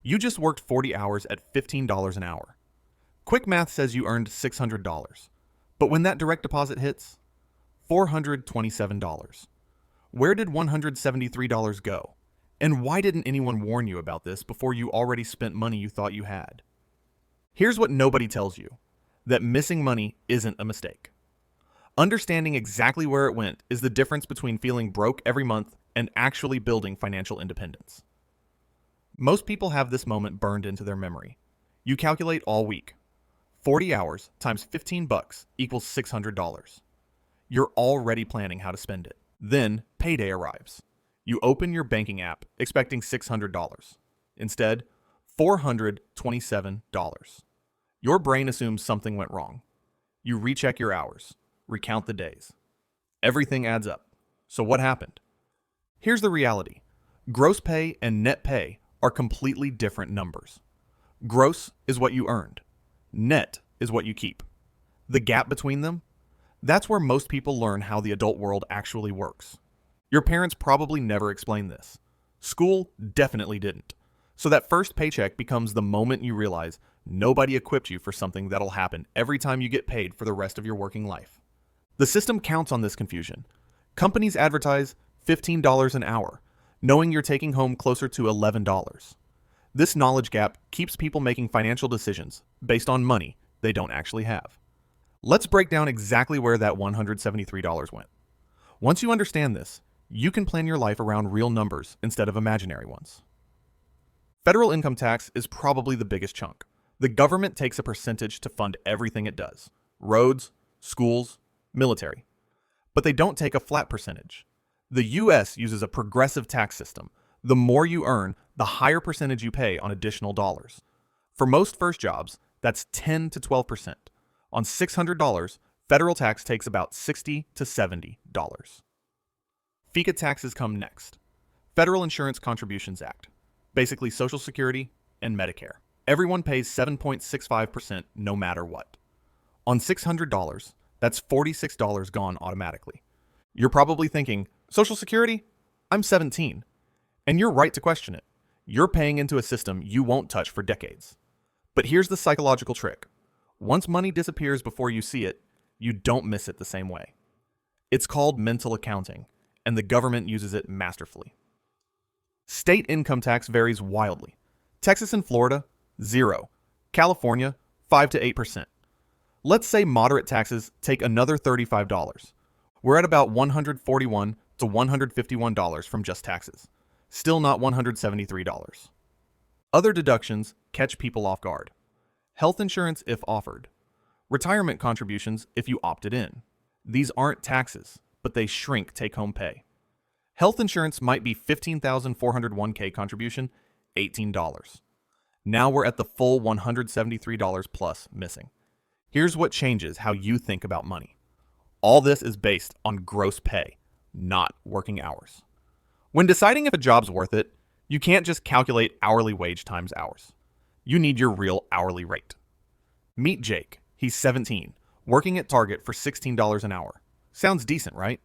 You just worked 40 hours at $15 an hour. Quick math says you earned $600. But when that direct deposit hits, $427. Where did $173 go? And why didn't anyone warn you about this before you already spent money you thought you had? Here's what nobody tells you, that missing money isn't a mistake. Understanding exactly where it went is the difference between feeling broke every month and actually building financial independence. Most people have this moment burned into their memory. You calculate all week. 40 hours times $15 equals $600. You're already planning how to spend it. Then payday arrives. You open your banking app expecting $600. Instead, $427. Your brain assumes something went wrong. You recheck your hours, recount the days. Everything adds up. So what happened? Here's the reality. Gross pay and net pay are completely different numbers. Gross is what you earned. Net is what you keep. The gap between them? That's where most people learn how the adult world actually works. Your parents probably never explained this. School definitely didn't. So that first paycheck becomes the moment you realize nobody equipped you for something that'll happen every time you get paid for the rest of your working life. The system counts on this confusion. Companies advertise $15 an hour, knowing you're taking home closer to $11. This knowledge gap keeps people making financial decisions based on money they don't actually have. Let's break down exactly where that $173 went. Once you understand this, you can plan your life around real numbers instead of imaginary ones. Federal income tax is probably the biggest chunk. The government takes a percentage to fund everything it does: roads, schools, military. But they don't take a flat percentage. The US uses a progressive tax system. The more you earn, the higher percentage you pay on additional dollars. For most first jobs, that's 10 to 12%. On $600, federal tax takes about $60 to $70. FICA taxes come next. Federal Insurance Contributions Act. Basically Social Security and Medicare. Everyone pays 7.65% no matter what. On $600, that's $46 gone automatically. You're probably thinking, Social Security? I'm 17. And you're right to question it. You're paying into a system you won't touch for decades. But here's the psychological trick. Once money disappears before you see it, you don't miss it the same way. It's called mental accounting, and the government uses it masterfully. State income tax varies wildly. Texas and Florida, 0. California, 5 to 8%. Let's say moderate taxes take another $35. We're at about $141 to $151 from just taxes. Still not $173. Other deductions catch people off guard. Health insurance if offered. Retirement contributions if you opted in. These aren't taxes, but they shrink take-home pay. Health insurance might be $15,401k contribution, $18. Now we're at the full $173 plus missing. Here's what changes how you think about money. All this is based on gross pay, not working hours. When deciding if a job's worth it, you can't just calculate hourly wage times hours. You need your real hourly rate. Meet Jake. He's 17, working at Target for $16 an hour. Sounds decent, right?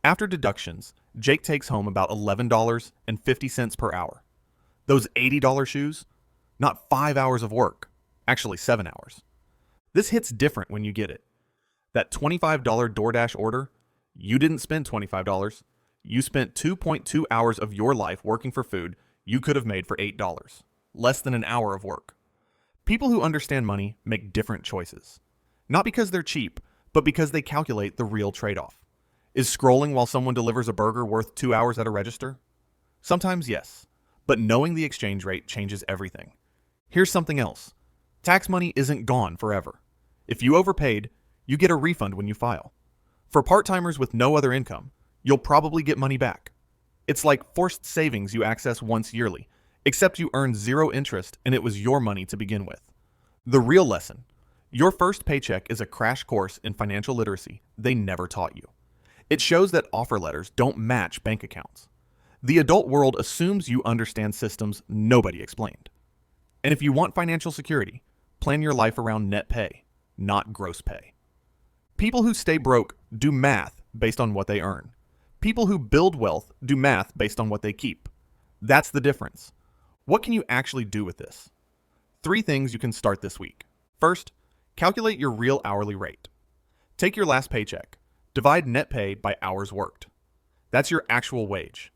After deductions, Jake takes home about $11.50 per hour. Those $80 shoes? Not 5 hours of work, actually 7 hours. This hits different when you get it. That $25 DoorDash order, you didn't spend $25. You spent 2.2 hours of your life working for food you could have made for $8. Less than an hour of work. People who understand money make different choices. Not because they're cheap, but because they calculate the real trade-off. Is scrolling while someone delivers a burger worth 2 hours at a register? Sometimes yes, but knowing the exchange rate changes everything. Here's something else. Tax money isn't gone forever. If you overpaid, you get a refund when you file. For part-timers with no other income, you'll probably get money back. It's like forced savings you access once yearly, except you earn zero interest and it was your money to begin with. The real lesson: your first paycheck is a crash course in financial literacy they never taught you. It shows that offer letters don't match bank accounts. The adult world assumes you understand systems nobody explained. And if you want financial security, plan your life around net pay, not gross pay. People who stay broke do math based on what they earn. People who build wealth do math based on what they keep. That's the difference. What can you actually do with this? 3 things you can start this week. First, calculate your real hourly rate. Take your last paycheck, divide net pay by hours worked. That's your actual wage.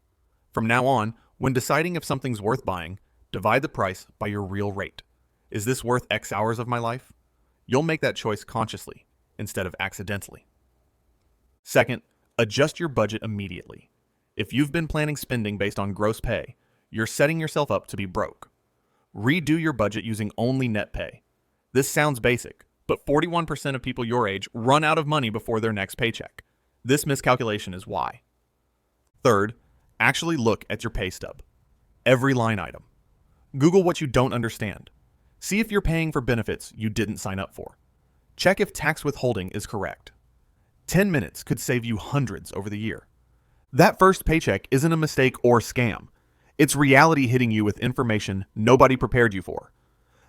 From now on, when deciding if something's worth buying, divide the price by your real rate. Is this worth X hours of my life? You'll make that choice consciously instead of accidentally. Second, adjust your budget immediately. If you've been planning spending based on gross pay, you're setting yourself up to be broke. Redo your budget using only net pay. This sounds basic, but 41% of people your age run out of money before their next paycheck. This miscalculation is why. Third, actually look at your pay stub. Every line item. Google what you don't understand. See if you're paying for benefits you didn't sign up for. Check if tax withholding is correct. 10 minutes could save you hundreds over the year. That first paycheck isn't a mistake or scam. It's reality hitting you with information nobody prepared you for.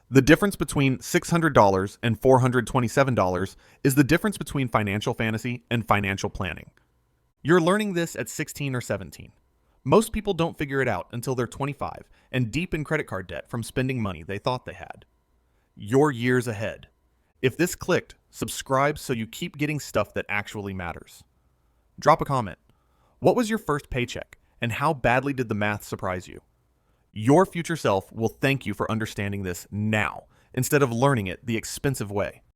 The difference between $600 and $427 is the difference between financial fantasy and financial planning. You're learning this at 16 or 17. Most people don't figure it out until they're 25 and deep in credit card debt from spending money they thought they had. You're years ahead. If this clicked, subscribe so you keep getting stuff that actually matters. Drop a comment. What was your first paycheck, and how badly did the math surprise you? Your future self will thank you for understanding this now, instead of learning it the expensive way.